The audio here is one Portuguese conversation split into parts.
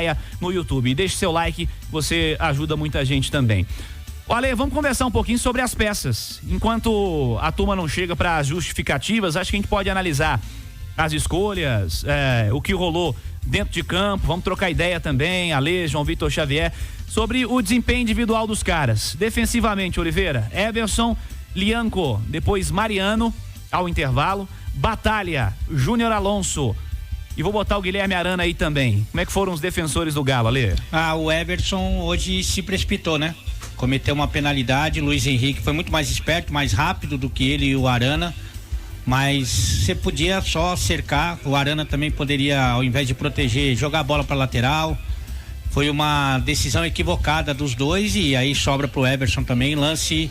Itatiaia no YouTube. Deixe seu like, você ajuda muita gente também. Olha, vamos conversar um pouquinho sobre as peças. Enquanto a turma não chega para as justificativas, acho que a gente pode analisar as escolhas, o que rolou dentro de campo. Vamos trocar ideia também, Ale, João Vitor Xavier, sobre o desempenho individual dos caras. Defensivamente, Oliveira, Everson, Lianco, depois Mariano, ao intervalo, Batalha, Júnior Alonso, e vou botar o Guilherme Arana aí também. Como é que foram os defensores do Galo, Ale? O Everson hoje se precipitou, né? Cometeu uma penalidade. Luiz Henrique foi muito mais esperto, mais rápido do que ele e o Arana, mas você podia só cercar. O Arana também poderia, ao invés de proteger, jogar a bola para lateral. Foi uma decisão equivocada dos dois, e aí sobra pro Everson também, lance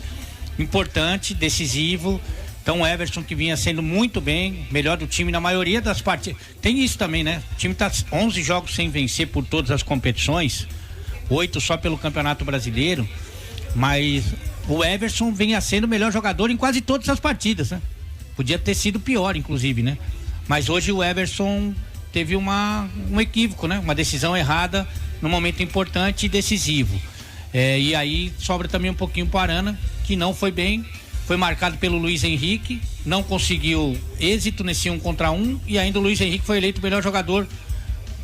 importante, decisivo. Então o Everson, que vinha sendo muito bem, melhor do time na maioria das partidas. Tem isso também, né? O time tá 11 jogos sem vencer por todas as competições, 8 só pelo Campeonato Brasileiro, mas o Everson vinha sendo o melhor jogador em quase todas as partidas, né? Podia ter sido pior, inclusive, né? Mas hoje o Everson teve um equívoco, né? Uma decisão errada num momento importante e decisivo. E aí sobra também um pouquinho para Arana, que não foi bem, foi marcado pelo Luiz Henrique, não conseguiu êxito nesse 1 contra 1, e ainda o Luiz Henrique foi eleito o melhor jogador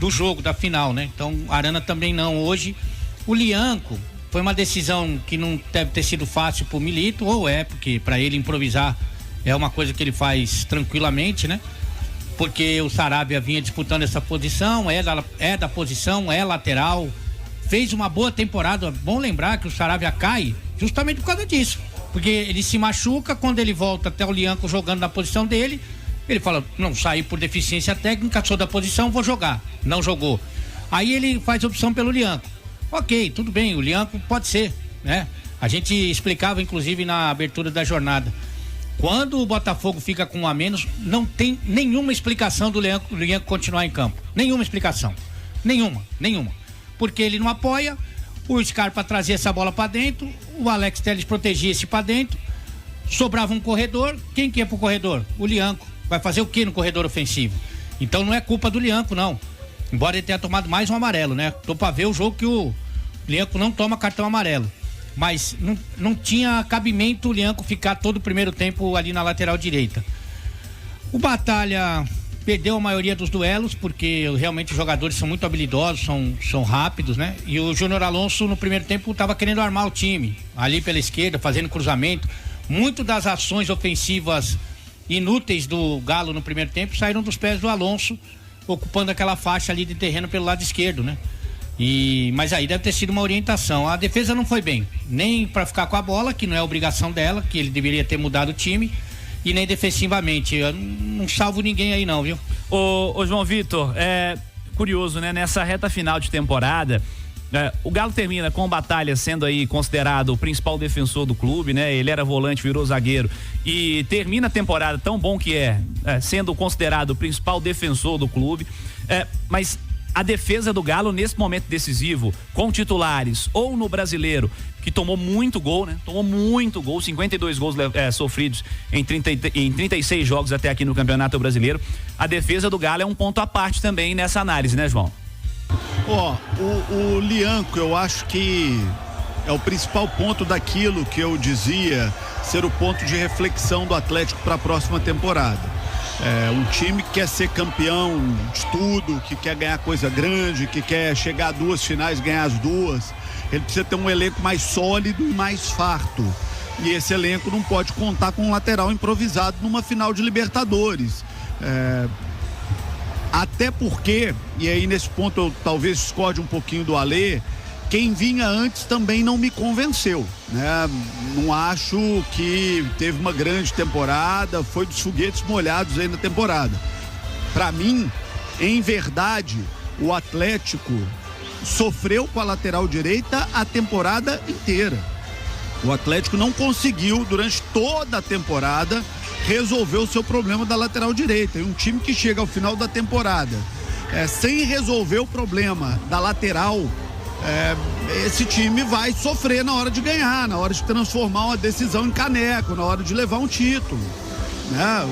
do jogo, da final, né? Então Arana também não hoje. O Lianco foi uma decisão que não deve ter sido fácil pro Milito, ou porque para ele improvisar é uma coisa que ele faz tranquilamente, né? Porque o Sarabia vinha disputando essa posição, é da posição, é lateral, fez uma boa temporada. Bom lembrar que o Sarabia cai justamente por causa disso, porque ele se machuca. Quando ele volta até o Lianco jogando na posição dele, ele fala, não, saí por deficiência técnica, sou da posição, vou jogar. Não jogou. Aí ele faz opção pelo Lianco. Ok, tudo bem, o Lianco pode ser, né? A gente explicava inclusive na abertura da jornada, quando o Botafogo fica com 1 a menos, não tem nenhuma explicação do Lianco continuar em campo. Nenhuma explicação. Nenhuma. Porque ele não apoia, o Scarpa trazia essa bola para dentro, o Alex Telles protegia esse para dentro, sobrava um corredor. Quem que ia pro corredor? O Lianco. Vai fazer o que no corredor ofensivo? Então não é culpa do Lianco, não. Embora ele tenha tomado mais um amarelo, né? Tô pra ver o jogo que o Lianco não toma cartão amarelo. Mas não tinha cabimento o Lianco ficar todo o primeiro tempo ali na lateral direita. O Batalha perdeu a maioria dos duelos, porque realmente os jogadores são muito habilidosos, são rápidos, né? E o Júnior Alonso no primeiro tempo estava querendo armar o time, ali pela esquerda, fazendo cruzamento. Muito das ações ofensivas inúteis do Galo no primeiro tempo saíram dos pés do Alonso, ocupando aquela faixa ali de terreno pelo lado esquerdo, né? Mas aí deve ter sido uma orientação. A defesa não foi bem, nem para ficar com a bola, que não é obrigação dela, que ele deveria ter mudado o time, e nem defensivamente. Eu não salvo ninguém aí não, viu? Ô João Vitor, curioso, né? Nessa reta final de temporada, o Galo termina com o Batalha sendo aí considerado o principal defensor do clube, né? Ele era volante, virou zagueiro, e termina a temporada tão bom que sendo considerado o principal defensor do clube, mas a defesa do Galo nesse momento decisivo, com titulares ou no Brasileiro, que tomou muito gol, né? Tomou muito gol, 52 gols sofridos em 36 jogos até aqui no Campeonato Brasileiro. A defesa do Galo é um ponto à parte também nessa análise, né, João? O Lianco, eu acho que é o principal ponto daquilo que eu dizia ser o ponto de reflexão do Atlético para a próxima temporada. Um time que quer ser campeão de tudo, que quer ganhar coisa grande, que quer chegar a 2 finais, ganhar as 2. Ele precisa ter um elenco mais sólido e mais farto. E esse elenco não pode contar com um lateral improvisado numa final de Libertadores. Até porque, e aí nesse ponto eu talvez discorde um pouquinho do Alê, quem vinha antes também não me convenceu, né? Não acho que teve uma grande temporada, foi dos foguetes molhados aí na temporada. Para mim, em verdade, o Atlético sofreu com a lateral direita a temporada inteira. O Atlético não conseguiu, durante toda a temporada, resolver o seu problema da lateral direita. E um time que chega ao final da temporada sem resolver o problema da lateral, esse time vai sofrer na hora de ganhar, na hora de transformar uma decisão em caneco, na hora de levar um título, né?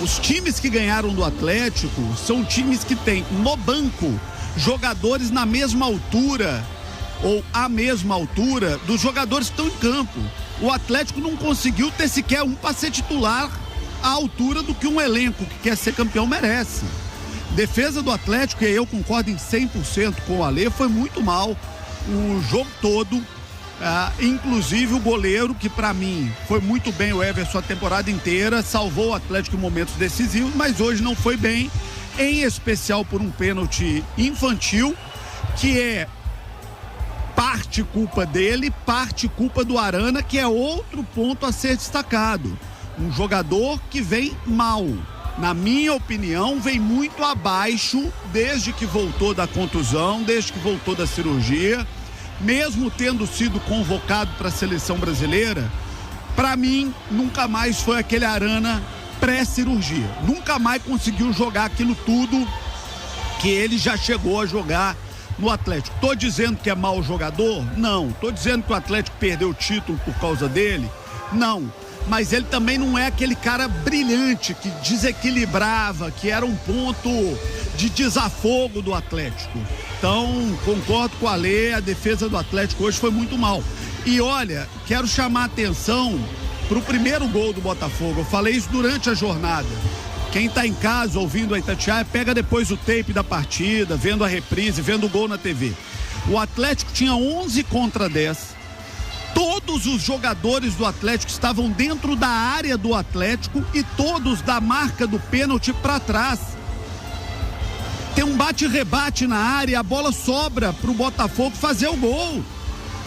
Os times que ganharam do Atlético são times que têm no banco jogadores na mesma altura ou a mesma altura dos jogadores que estão em campo. O Atlético não conseguiu ter sequer um para ser titular à altura do que um elenco que quer ser campeão merece. Defesa do Atlético, e eu concordo em 100% com o Alê, foi muito mal o jogo todo, inclusive o goleiro, que para mim foi muito bem, o Everson, a temporada inteira, salvou o Atlético em momentos decisivos, mas hoje não foi bem, em especial por um pênalti infantil, que é parte culpa dele, parte culpa do Arana, que é outro ponto a ser destacado. Um jogador que vem mal, na minha opinião, vem muito abaixo desde que voltou da contusão, desde que voltou da cirurgia, mesmo tendo sido convocado para a seleção brasileira. Para mim, nunca mais foi aquele Arana pré-cirurgia, nunca mais conseguiu jogar aquilo tudo que ele já chegou a jogar no Atlético. Tô dizendo que é mau jogador? Não. Tô dizendo que o Atlético perdeu o título por causa dele? Não. Mas ele também não é aquele cara brilhante que desequilibrava, que era um ponto de desafogo do Atlético. Então, concordo com o Alê, a defesa do Atlético hoje foi muito mal. E olha, quero chamar a atenção pro primeiro gol do Botafogo. Eu falei isso durante a jornada. Quem tá em casa ouvindo a Itatiaia, pega depois o tape da partida, vendo a reprise, vendo o gol na TV. O Atlético tinha 11 contra 10. Todos os jogadores do Atlético estavam dentro da área do Atlético e todos da marca do pênalti para trás. Tem um bate-rebate na área, a bola sobra pro Botafogo fazer o gol.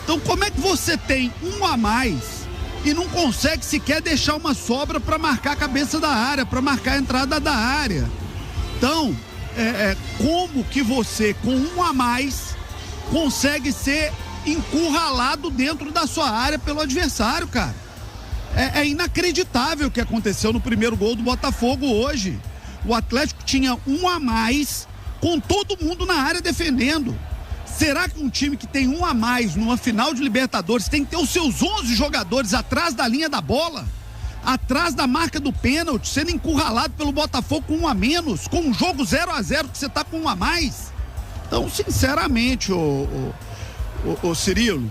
Então como é que você tem um a mais e não consegue sequer deixar uma sobra para marcar a cabeça da área, para marcar a entrada da área? Então, como que você, com um a mais, consegue ser encurralado dentro da sua área pelo adversário, cara? É inacreditável o que aconteceu no primeiro gol do Botafogo hoje. O Atlético tinha um a mais, com todo mundo na área defendendo. Será que um time que tem um a mais numa final de Libertadores tem que ter os seus 11 jogadores atrás da linha da bola, atrás da marca do pênalti, sendo encurralado pelo Botafogo com um a menos, com um jogo 0-0 que você tá com um a mais? Então, sinceramente, ô Cirilo,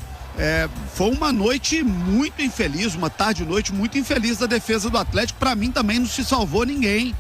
foi uma noite muito infeliz, uma tarde e noite muito infeliz da defesa do Atlético. Para mim também não se salvou ninguém.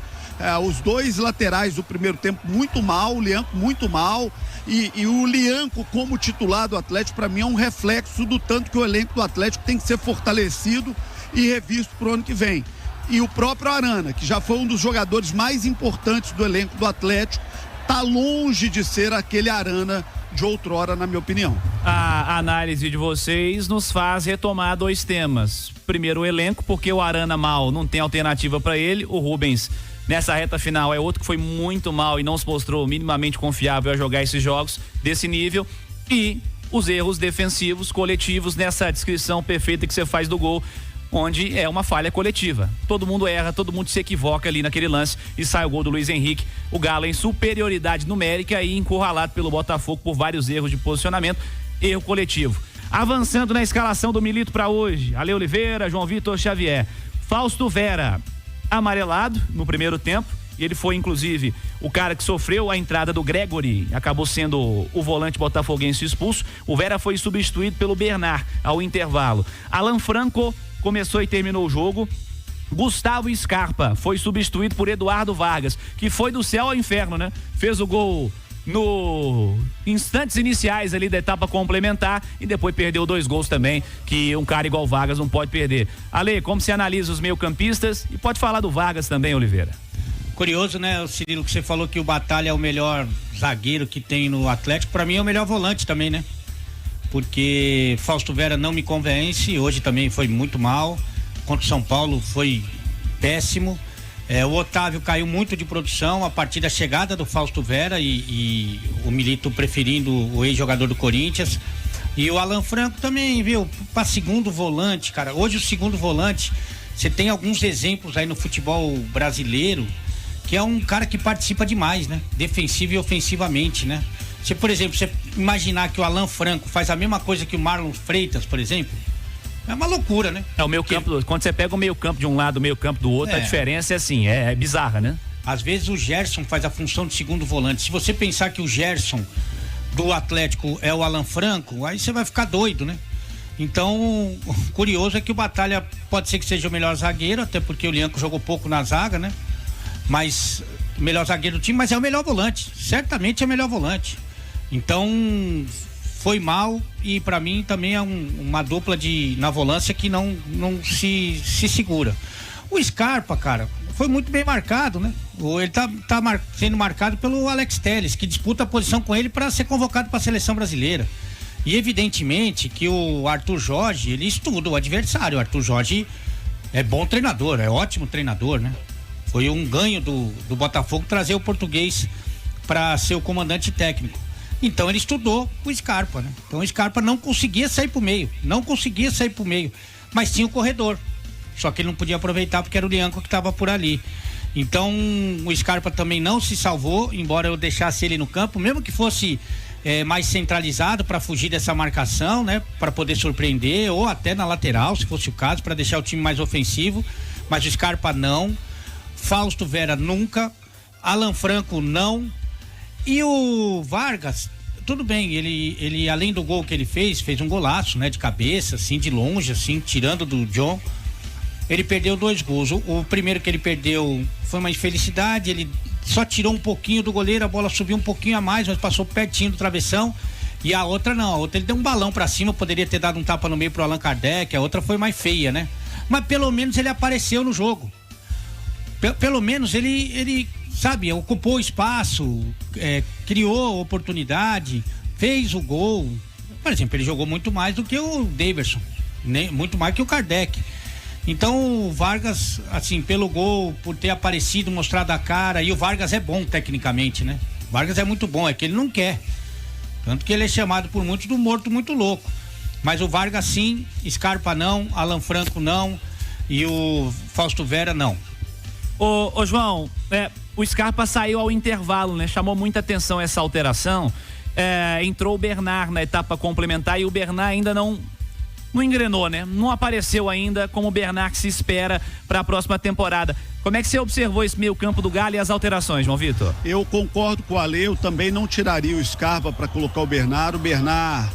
Os dois laterais do primeiro tempo muito mal, o Lianco muito mal, e o Lianco como titular do Atlético, para mim é um reflexo do tanto que o elenco do Atlético tem que ser fortalecido e revisto pro ano que vem. E o próprio Arana, que já foi um dos jogadores mais importantes do elenco do Atlético, tá longe de ser aquele Arana de outrora, na minha opinião. A análise de vocês nos faz retomar dois temas. Primeiro, o elenco, porque o Arana mal não tem alternativa para ele. O Rubens, nessa reta final, é outro que foi muito mal e não se mostrou minimamente confiável a jogar esses jogos desse nível. E os erros defensivos coletivos nessa descrição perfeita que você faz do gol, onde é uma falha coletiva. Todo mundo erra, todo mundo se equivoca ali naquele lance e sai o gol do Luiz Henrique. O Galo em superioridade numérica e encurralado pelo Botafogo por vários erros de posicionamento, erro coletivo. Avançando na escalação do Milito para hoje, Ale Oliveira, João Vitor Xavier, Fausto Vera, amarelado no primeiro tempo, e ele foi inclusive o cara que sofreu a entrada do Gregory, acabou sendo o volante botafoguense expulso. O Vera foi substituído pelo Bernard ao intervalo. Alan Franco começou e terminou o jogo. Gustavo Scarpa foi substituído por Eduardo Vargas, que foi do céu ao inferno, né? Fez o gol no instantes iniciais ali da etapa complementar e depois perdeu 2 gols também, que um cara igual Vargas não pode perder. Ale, como você analisa os meio-campistas? E pode falar do Vargas também, Oliveira. Curioso, né, Cirilo, que você falou que o Batalha é o melhor zagueiro que tem no Atlético. Pra mim é o melhor volante também, né? Porque Fausto Vera não me convence, hoje também foi muito mal. Contra o São Paulo foi péssimo. O Otávio caiu muito de produção a partir da chegada do Fausto Vera e o Milito preferindo o ex-jogador do Corinthians. E o Alan Franco também, viu? Para segundo volante, cara. Hoje o segundo volante, você tem alguns exemplos aí no futebol brasileiro, que é um cara que participa demais, né? Defensivo e ofensivamente, né? Se, por exemplo, você imaginar que o Alan Franco faz a mesma coisa que o Marlon Freitas, por exemplo, é uma loucura, né? É o meio campo, quando você pega o meio campo de um lado, o meio campo do outro, a diferença é assim, é bizarra, né? Às vezes o Gerson faz a função de segundo volante. Se você pensar que o Gerson do Atlético é o Alan Franco, aí você vai ficar doido, né? Então, curioso é que o Batalha pode ser que seja o melhor zagueiro, até porque o Lianco jogou pouco na zaga, né? Mas o melhor zagueiro do time, mas é o melhor volante. Certamente é o melhor volante. Então, foi mal e pra mim também é uma dupla na volância que não se segura. O Scarpa, cara, foi muito bem marcado, né? Ele tá sendo marcado pelo Alex Telles, que disputa a posição com ele para ser convocado para a seleção brasileira. E evidentemente que o Arthur Jorge, ele estuda o adversário. O Arthur Jorge é bom treinador, é ótimo treinador, né? Foi um ganho do Botafogo trazer o português para ser o comandante técnico. Então ele estudou o Scarpa, né? Então o Scarpa não conseguia sair pro meio, mas tinha o corredor. Só que ele não podia aproveitar porque era o Lianco que estava por ali. Então o Scarpa também não se salvou, embora eu deixasse ele no campo, mesmo que fosse mais centralizado para fugir dessa marcação, né? Para poder surpreender, ou até na lateral, se fosse o caso, para deixar o time mais ofensivo. Mas o Scarpa não, Fausto Vera nunca, Alan Franco não. E o Vargas, tudo bem, ele além do gol que ele fez um golaço, né? De cabeça, assim, de longe, assim, tirando do John. Ele perdeu 2 gols. O primeiro que ele perdeu foi uma infelicidade, ele só tirou um pouquinho do goleiro, a bola subiu um pouquinho a mais, mas passou pertinho do travessão. E a outra não, a outra ele deu um balão pra cima, poderia ter dado um tapa no meio pro Allan Kardec, a outra foi mais feia, né? Mas pelo menos ele apareceu no jogo. Pelo menos ele sabe, ocupou espaço, criou oportunidade, fez o gol. Por exemplo, ele jogou muito mais do que o Daverson, muito mais que o Kardec. Então o Vargas, assim, pelo gol, por ter aparecido, mostrado a cara, e o Vargas é bom tecnicamente, né? O Vargas é muito bom, é que ele não quer. Tanto que ele é chamado por muitos do morto muito louco. Mas o Vargas sim, Scarpa não, Alan Franco não e o Fausto Vera não. Ô João, o Scarpa saiu ao intervalo, né? Chamou muita atenção essa alteração. Entrou o Bernard na etapa complementar e o Bernard ainda não engrenou, né? Não apareceu ainda como o Bernard que se espera para a próxima temporada. Como é que você observou esse meio campo do Galo e as alterações, João Vitor? Eu concordo com o Ale, eu também não tiraria o Scarpa para colocar o Bernard. O Bernard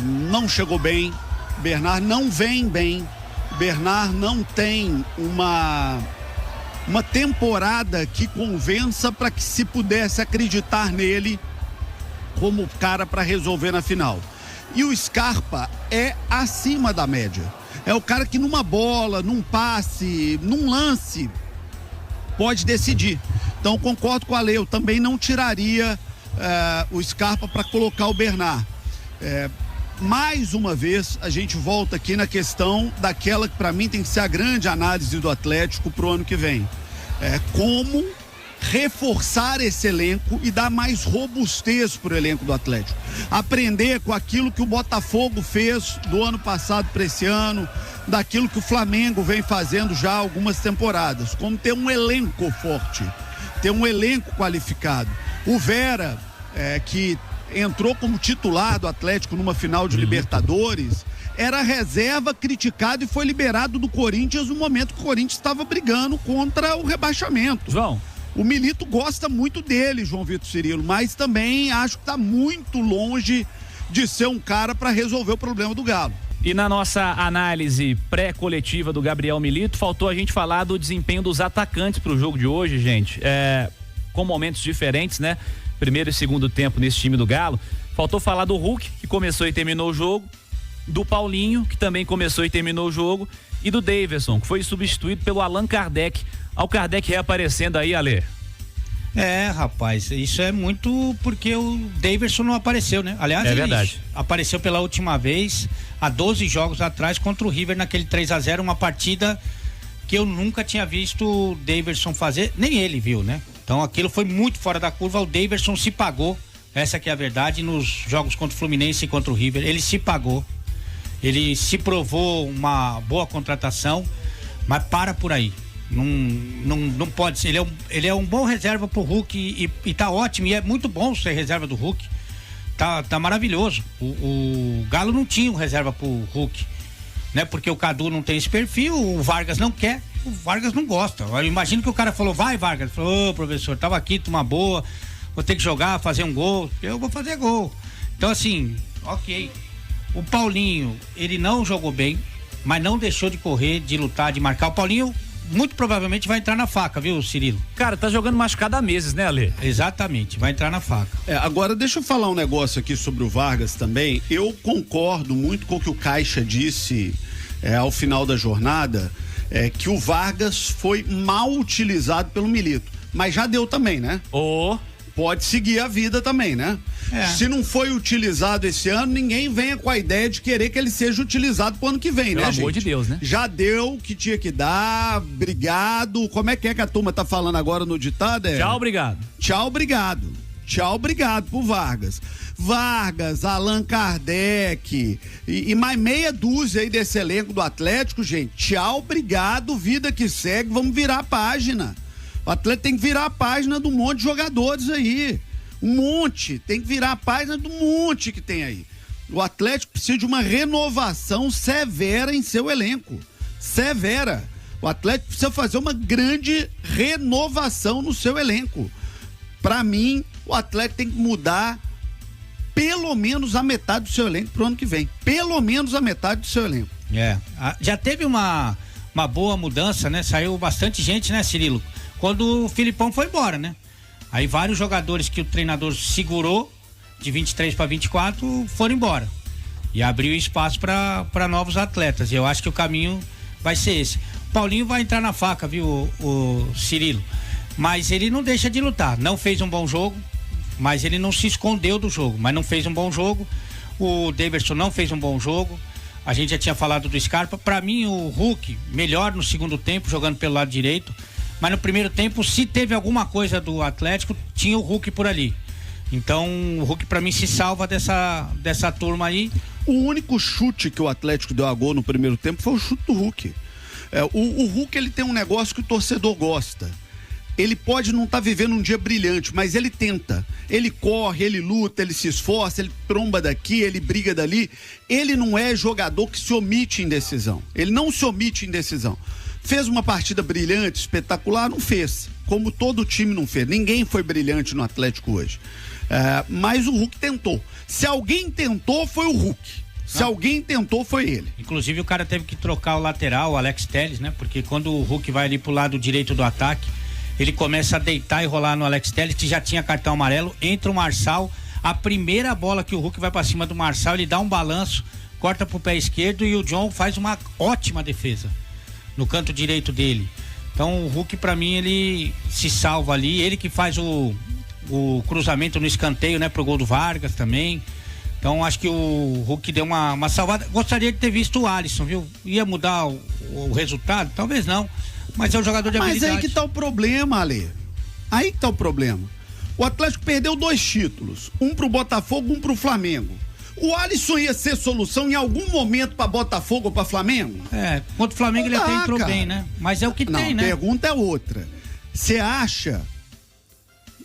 não chegou bem, o Bernard não vem bem, o Bernard não tem uma temporada que convença para que se pudesse acreditar nele como cara para resolver na final. E o Scarpa é acima da média. É o cara que numa bola, num passe, num lance, pode decidir. Então concordo com a Ale, eu também não tiraria o Scarpa para colocar o Bernard. Mais uma vez, a gente volta aqui na questão daquela que para mim tem que ser a grande análise do Atlético pro ano que vem. Como reforçar esse elenco e dar mais robustez pro elenco do Atlético. Aprender com aquilo que o Botafogo fez do ano passado para esse ano, daquilo que o Flamengo vem fazendo já há algumas temporadas. Como ter um elenco forte, ter um elenco qualificado. O Vera, que entrou como titular do Atlético numa final de Libertadores, era reserva, criticado e foi liberado do Corinthians no momento que o Corinthians estava brigando contra o rebaixamento. João, o Milito gosta muito dele, João Vitor Cirilo, mas também acho que está muito longe de ser um cara para resolver o problema do Galo. E na nossa análise pré-coletiva do Gabriel Milito, faltou a gente falar do desempenho dos atacantes para o jogo de hoje, gente. Com momentos diferentes, né? Primeiro e segundo tempo nesse time do Galo. Faltou falar do Hulk, que começou e terminou o jogo, do Paulinho, que também começou e terminou o jogo, e do Daverson, que foi substituído pelo Allan Kardec. Ao Kardec reaparecendo aí, Ale. Rapaz, isso é muito porque o Daverson não apareceu, né? Aliás, é verdade. Apareceu pela última vez há 12 jogos atrás contra o River naquele 3-0, uma partida que eu nunca tinha visto o Daverson fazer, nem ele viu, né? Então aquilo foi muito fora da curva, o Daverson se pagou, essa que é a verdade, nos jogos contra o Fluminense e contra o River, ele se pagou, ele se provou uma boa contratação, mas para por aí. Não pode ser, ele é um bom reserva pro Hulk e tá ótimo, e é muito bom ser reserva do Hulk, tá maravilhoso. O Galo não tinha um reserva pro Hulk, né? Porque o Cadu não tem esse perfil, o Vargas não quer, o Vargas não gosta. Eu imagino que o cara falou, vai Vargas, ele falou, ô professor, tava aqui, toma boa, vou ter que jogar, fazer um gol, eu vou fazer gol. Então assim, ok. O Paulinho, ele não jogou bem, mas não deixou de correr, de lutar, de marcar. O Paulinho muito provavelmente vai entrar na faca, viu, Cirilo? Cara, tá jogando machucado há meses, né, Ale? Exatamente, vai entrar na faca. Agora deixa eu falar um negócio aqui sobre o Vargas também. Eu concordo muito com o que o Caixa disse ao final da jornada, que o Vargas foi mal utilizado pelo Milito. Mas já deu também, né? Pode seguir a vida também, né? Se não foi utilizado esse ano, ninguém venha com a ideia de querer que ele seja utilizado pro ano que vem, né, gente? Pelo amor de Deus, né? Já deu o que tinha que dar, obrigado. Como é que a turma tá falando agora no ditado? Tchau, obrigado. Tchau, obrigado. Tchau, obrigado pro Vargas. Vargas, Allan Kardec e mais meia dúzia aí desse elenco do Atlético, gente. Tchau, obrigado, vida que segue, vamos virar a página. O Atlético tem que virar a página de um monte de jogadores aí. Um monte. Tem que virar a página de um monte que tem aí. O Atlético precisa de uma renovação severa em seu elenco. Severa. O Atlético precisa fazer uma grande renovação no seu elenco. Pra mim, o Atlético tem que mudar pelo menos a metade do seu elenco pro ano que vem. Pelo menos a metade do seu elenco. Já teve uma boa mudança, né? Saiu bastante gente, né, Cirilo? Quando o Filipão foi embora, né? Aí vários jogadores que o treinador segurou de 23 para 24 foram embora. E abriu espaço para novos atletas. E eu acho que o caminho vai ser esse. O Paulinho vai entrar na faca, viu, o Cirilo? Mas ele não deixa de lutar. Não fez um bom jogo, mas ele não se escondeu do jogo. Mas não fez um bom jogo. O Daverson não fez um bom jogo. A gente já tinha falado do Scarpa. Para mim, o Hulk, melhor no segundo tempo, jogando pelo lado direito. Mas no primeiro tempo, se teve alguma coisa do Atlético, tinha o Hulk por ali. Então, o Hulk pra mim se salva dessa turma aí. O único chute que o Atlético deu a gol no primeiro tempo foi o chute do Hulk. O Hulk, ele tem um negócio que o torcedor gosta. Ele pode não estar vivendo um dia brilhante, mas ele tenta. Ele corre, ele luta, ele se esforça, ele tromba daqui, ele briga dali. Ele não é jogador que se omite em decisão. Ele não se omite em decisão. Fez uma partida brilhante, espetacular? Não fez. Como todo time não fez. Ninguém foi brilhante no Atlético hoje. Mas o Hulk tentou. Se alguém tentou, foi o Hulk. Se alguém tentou, foi ele. Inclusive, o cara teve que trocar o lateral, o Alex Telles, né? Porque quando o Hulk vai ali pro lado direito do ataque, ele começa a deitar e rolar no Alex Telles, que já tinha cartão amarelo. Entra o Marçal. A primeira bola que o Hulk vai pra cima do Marçal, ele dá um balanço, corta pro pé esquerdo e o John faz uma ótima defesa no canto direito dele. Então o Hulk, pra mim, ele se salva ali, ele que faz o cruzamento no escanteio, né, pro gol do Vargas também. Então acho que o Hulk deu uma salvada. Gostaria de ter visto o Alisson, viu? Ia mudar o resultado? Talvez não, mas é um jogador de habilidade. Mas aí que tá o problema, Ale. Aí que tá o problema. O Atlético perdeu 2 títulos, um pro Botafogo, um pro Flamengo. O Alisson ia ser solução em algum momento pra Botafogo ou pra Flamengo? Contra o Flamengo ele até entrou bem, né? Mas é o que tem, né? A pergunta é outra. Você acha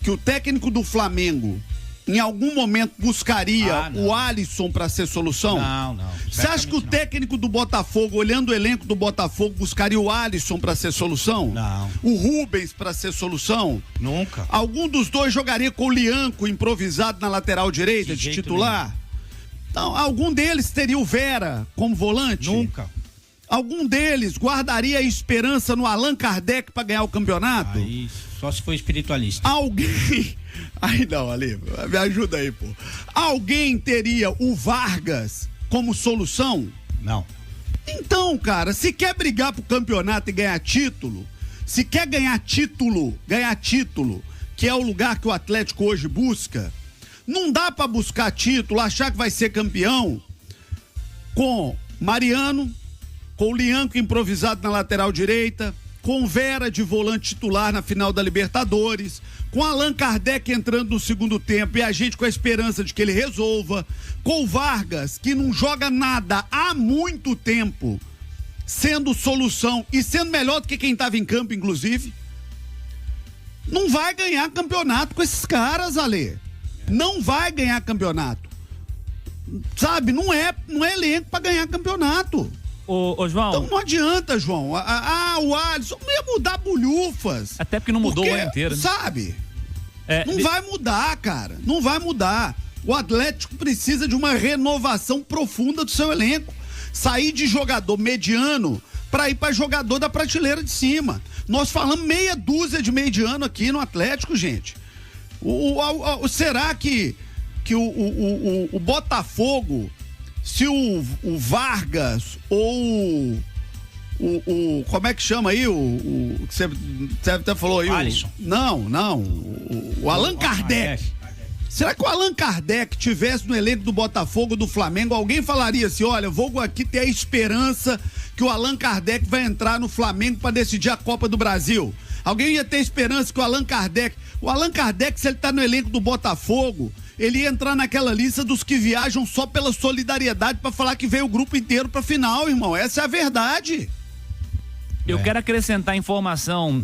que o técnico do Flamengo em algum momento buscaria o Alisson pra ser solução? Não. Você acha que o técnico do Botafogo, olhando o elenco do Botafogo, buscaria o Alisson pra ser solução? Não. O Rubens pra ser solução? Nunca. Algum dos dois jogaria com o Lianco improvisado na lateral direita de titular? Nenhum. Então, algum deles teria o Vera como volante? Nunca. Algum deles guardaria a esperança no Allan Kardec para ganhar o campeonato? Aí, só se for espiritualista. Alguém... Aí não, Ali, me ajuda aí, pô. Alguém teria o Vargas como solução? Não. Então, cara, se quer brigar pro campeonato e ganhar título, se quer ganhar título, que é o lugar que o Atlético hoje busca, não dá pra buscar título, achar que vai ser campeão com Mariano, com o Lianco improvisado na lateral direita, com Vera de volante titular na final da Libertadores, com Allan Kardec entrando no segundo tempo e a gente com a esperança de que ele resolva, com o Vargas, que não joga nada há muito tempo, sendo solução e sendo melhor do que quem estava em campo, inclusive. Não vai ganhar campeonato com esses caras, Ale. Não vai ganhar campeonato. Sabe, não é elenco pra ganhar campeonato. Ô, João. Então não adianta, João. O Alisson não ia mudar bolhufas. Até porque não mudou o ano inteiro. Né? Sabe? Não vai mudar, cara. Não vai mudar. O Atlético precisa de uma renovação profunda do seu elenco. Sair de jogador mediano para ir para jogador da prateleira de cima. Nós falamos meia dúzia de mediano aqui no Atlético, gente. Será que o Botafogo, se o Vargas ou como é que chama aí? Você até falou aí? Alisson. O Allan Kardec. Será que o Allan Kardec tivesse no elenco do Botafogo, do Flamengo, alguém falaria assim, olha, vou aqui ter a esperança que o Allan Kardec vai entrar no Flamengo para decidir a Copa do Brasil? Alguém ia ter esperança que o Allan Kardec, se ele tá no elenco do Botafogo, ele ia entrar naquela lista dos que viajam só pela solidariedade para falar que veio o grupo inteiro pra final, irmão. Essa é a verdade. Eu quero acrescentar informação